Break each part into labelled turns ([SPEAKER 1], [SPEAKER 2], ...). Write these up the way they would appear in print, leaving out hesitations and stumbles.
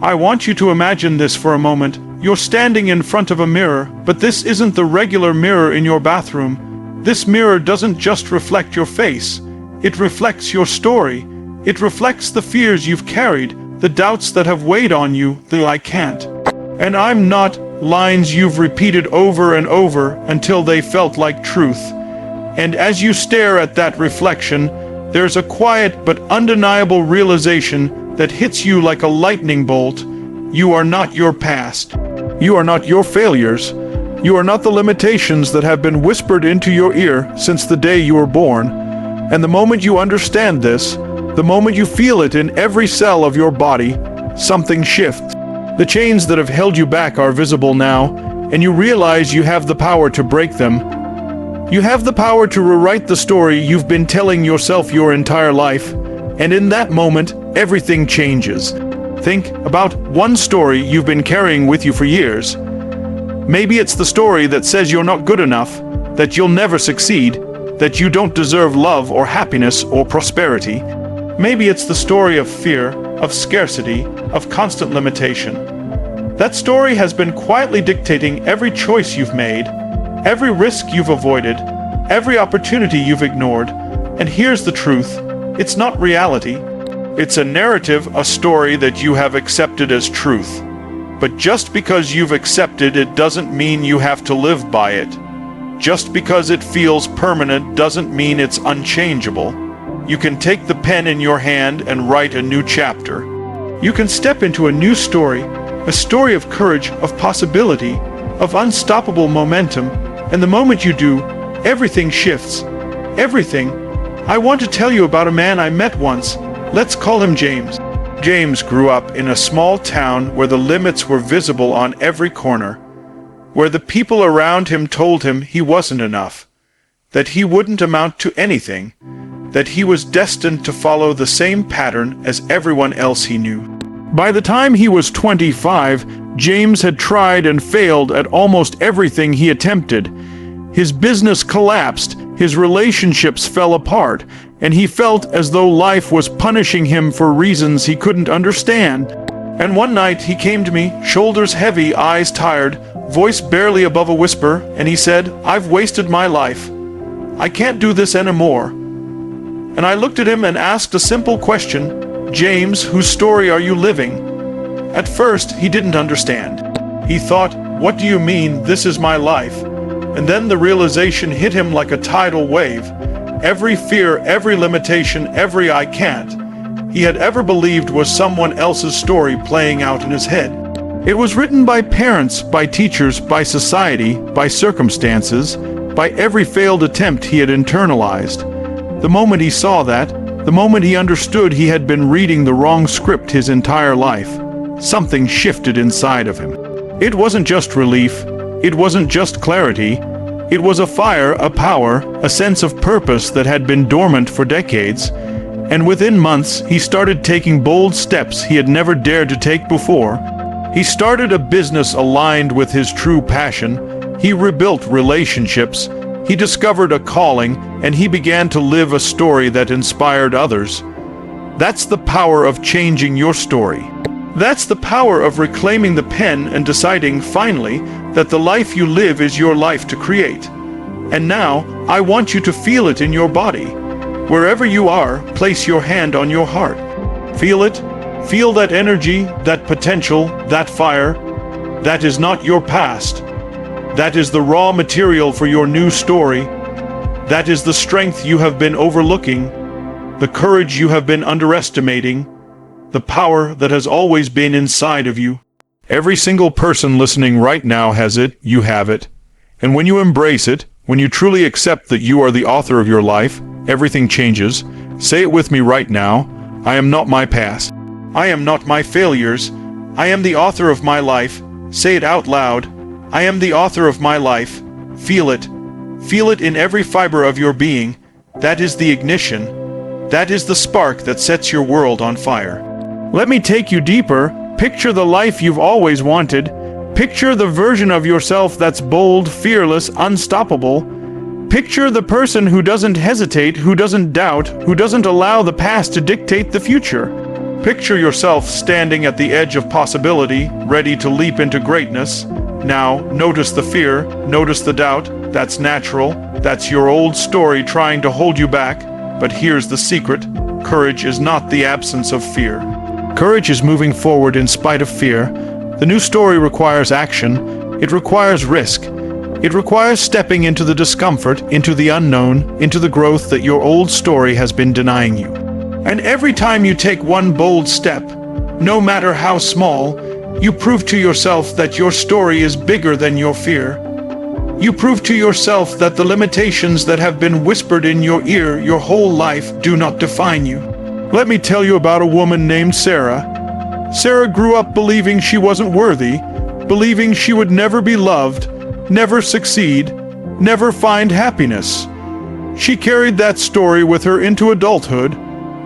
[SPEAKER 1] I want you to imagine this for a moment. You're standing in front of a mirror, but this isn't the regular mirror in your bathroom. This mirror doesn't just reflect your face. It reflects your story. It reflects the fears you've carried, the doubts that have weighed on you, the "I can't" and "I'm not" lines you've repeated over and over until they felt like truth. And as you stare at that reflection, there's a quiet but undeniable realization that hits you like a lightning bolt. You are not your past. You are not your failures. You are not the limitations that have been whispered into your ear since the day you were born. And the moment you understand this, the moment you feel it in every cell of your body, something shifts. The chains that have held you back are visible now, and you realize you have the power to break them. You have the power to rewrite the story you've been telling yourself your entire life, and in that moment, everything changes. Think about one story you've been carrying with you for years. Maybe it's the story that says you're not good enough, that you'll never succeed, that you don't deserve love or happiness or prosperity. Maybe it's the story of fear, of scarcity, of constant limitation. That story has been quietly dictating every choice you've made, every risk you've avoided, every opportunity you've ignored. And here's the truth: it's not reality. It's a narrative, a story that you have accepted as truth. But just because you've accepted it doesn't mean you have to live by it. Just because it feels permanent doesn't mean it's unchangeable. You can take the pen in your hand and write a new chapter. You can step into a new story, a story of courage, of possibility, of unstoppable momentum, and the moment you do, everything shifts. Everything. I want to tell you about a man I met once. Let's call him James. James grew up in a small town where the limits were visible on every corner, where the people around him told him he wasn't enough, that he wouldn't amount to anything, that he was destined to follow the same pattern as everyone else he knew. By the time he was 25, James had tried and failed at almost everything he attempted. His business collapsed, his relationships fell apart, and he felt as though life was punishing him for reasons he couldn't understand. And one night he came to me, shoulders heavy, eyes tired, voice barely above a whisper, and he said, "I've wasted my life. I can't do this anymore." And I looked at him and asked a simple question, "James, whose story are you living?" At first, he didn't understand. He thought, "What do you mean, this is my life?" And then the realization hit him like a tidal wave. Every fear, every limitation, every "I can't" he had ever believed was someone else's story playing out in his head. It was written by parents, by teachers, by society, by circumstances, by every failed attempt he had internalized. The moment he saw that, the moment he understood he had been reading the wrong script his entire life, something shifted inside of him. It wasn't just relief. It wasn't just clarity. It was a fire, a power, a sense of purpose that had been dormant for decades. And within months, he started taking bold steps he had never dared to take before. He started a business aligned with his true passion. He rebuilt relationships. He discovered a calling, and he began to live a story that inspired others. That's the power of changing your story. That's the power of reclaiming the pen and deciding, finally, that the life you live is your life to create. And now, I want you to feel it in your body. Wherever you are, place your hand on your heart. Feel it. Feel that energy, that potential, that fire. That is not your past. That is the raw material for your new story. That is the strength you have been overlooking, the courage you have been underestimating, the power that has always been inside of you. Every single person listening right now has it, you have it. And when you embrace it, when you truly accept that you are the author of your life, everything changes. Say it with me right now. I am not my past. I am not my failures. I am the author of my life. Say it out loud. I am the author of my life. Feel it. Feel it in every fiber of your being. That is the ignition. That is the spark that sets your world on fire. Let me take you deeper. Picture the life you've always wanted. Picture the version of yourself that's bold, fearless, unstoppable. Picture the person who doesn't hesitate, who doesn't doubt, who doesn't allow the past to dictate the future. Picture yourself standing at the edge of possibility, ready to leap into greatness. Now, notice the fear, notice the doubt. That's natural. That's your old story trying to hold you back. But here's the secret. Courage is not the absence of fear. Courage is moving forward in spite of fear. The new story requires action. It requires risk. It requires stepping into the discomfort, into the unknown, into the growth that your old story has been denying you. And every time you take one bold step, no matter how small, you prove to yourself that your story is bigger than your fear. You prove to yourself that the limitations that have been whispered in your ear your whole life do not define you. Let me tell you about a woman named Sarah. Sarah grew up believing she wasn't worthy, believing she would never be loved, never succeed, never find happiness. She carried that story with her into adulthood,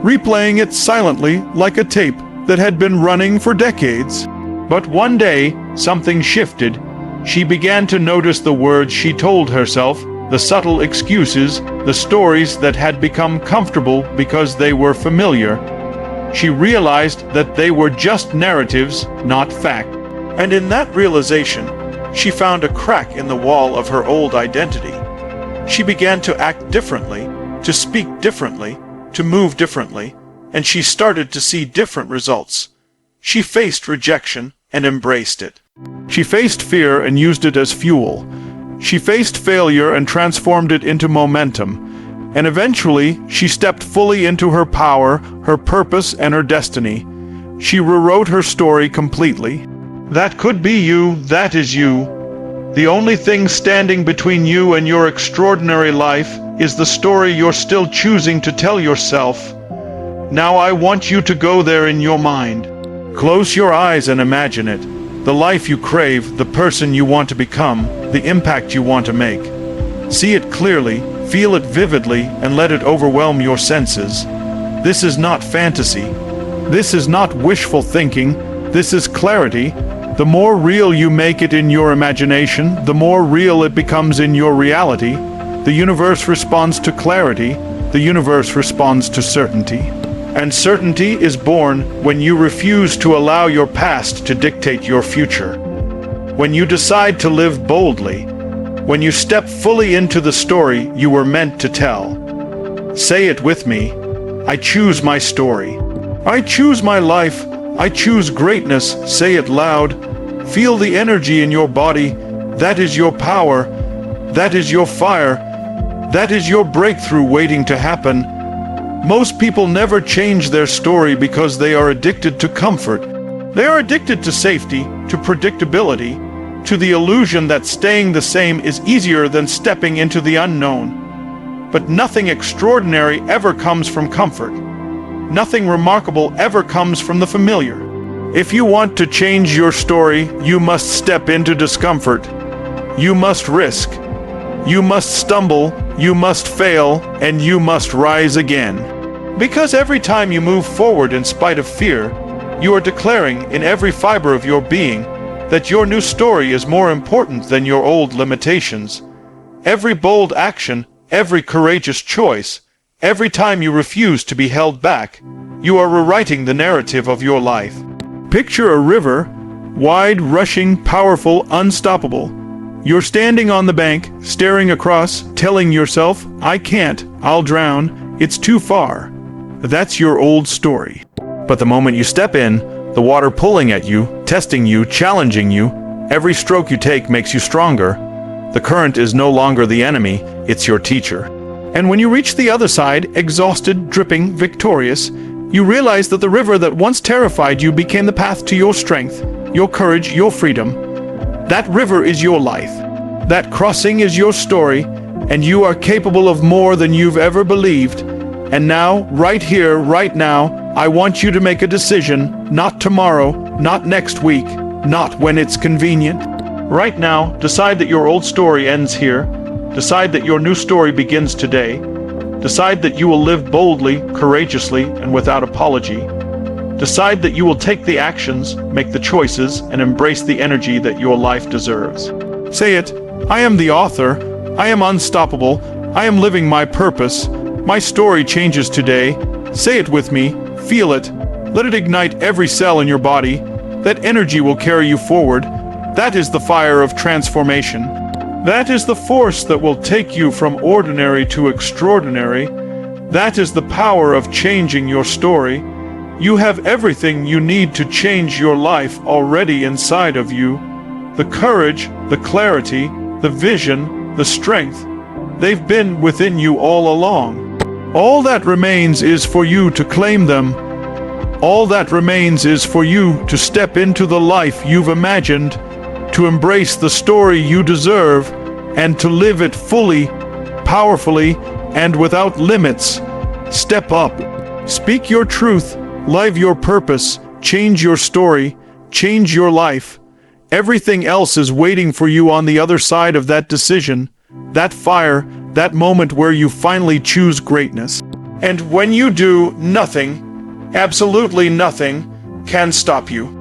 [SPEAKER 1] replaying it silently like a tape that had been running for decades. But one day, something shifted. She began to notice the words she told herself, the subtle excuses, the stories that had become comfortable because they were familiar. She realized that they were just narratives, not fact. And in that realization, she found a crack in the wall of her old identity. She began to act differently, to speak differently, to move differently, and she started to see different results. She faced rejection and embraced it. She faced fear and used it as fuel. She faced failure and transformed it into momentum. And eventually, she stepped fully into her power, her purpose, and her destiny. She rewrote her story completely. That could be you, that is you. The only thing standing between you and your extraordinary life is the story you're still choosing to tell yourself. Now I want you to go there in your mind. Close your eyes and imagine it. The life you crave, the person you want to become, the impact you want to make. See it clearly, feel it vividly, and let it overwhelm your senses. This is not fantasy. This is not wishful thinking. This is clarity. The more real you make it in your imagination, the more real it becomes in your reality. The universe responds to clarity. The universe responds to certainty. And certainty is born when you refuse to allow your past to dictate your future. When you decide to live boldly. When you step fully into the story you were meant to tell. Say it with me. I choose my story. I choose my life. I choose greatness. Say it loud. Feel the energy in your body. That is your power. That is your fire. That is your breakthrough waiting to happen. Most people never change their story because they are addicted to comfort. They are addicted to safety, to predictability, to the illusion that staying the same is easier than stepping into the unknown. But nothing extraordinary ever comes from comfort. Nothing remarkable ever comes from the familiar. If you want to change your story, you must step into discomfort. You must risk. You must stumble, you must fail, and you must rise again. Because every time you move forward in spite of fear, you are declaring in every fiber of your being that your new story is more important than your old limitations. Every bold action, every courageous choice, every time you refuse to be held back, you are rewriting the narrative of your life. Picture a river, wide, rushing, powerful, unstoppable. You're standing on the bank, staring across, telling yourself, I can't, I'll drown, it's too far. That's your old story. But the moment you step in, the water pulling at you, testing you, challenging you, every stroke you take makes you stronger. The current is no longer the enemy, it's your teacher. And when you reach the other side, exhausted, dripping, victorious, you realize that the river that once terrified you became the path to your strength, your courage, your freedom. That river is your life. That crossing is your story, and you are capable of more than you've ever believed. And now, right here, right now, I want you to make a decision, not tomorrow, not next week, not when it's convenient. Right now, decide that your old story ends here. Decide that your new story begins today. Decide that you will live boldly, courageously, and without apology. Decide that you will take the actions, make the choices, and embrace the energy that your life deserves. Say it. I am the author. I am unstoppable. I am living my purpose. My story changes today. Say it with me. Feel it. Let it ignite every cell in your body. That energy will carry you forward. That is the fire of transformation. That is the force that will take you from ordinary to extraordinary. That is the power of changing your story. You have everything you need to change your life already inside of you. The courage, the clarity, the vision, the strength, they've been within you all along. All that remains is for you to claim them. All that remains is for you to step into the life you've imagined, to embrace the story you deserve, and to live it fully, powerfully, and without limits. Step up. Speak your truth. Live your purpose. Change your story. Change your life. Everything else is waiting for you on the other side of that decision, that fire, that moment where you finally choose greatness. And when you do, nothing, absolutely nothing, can stop you.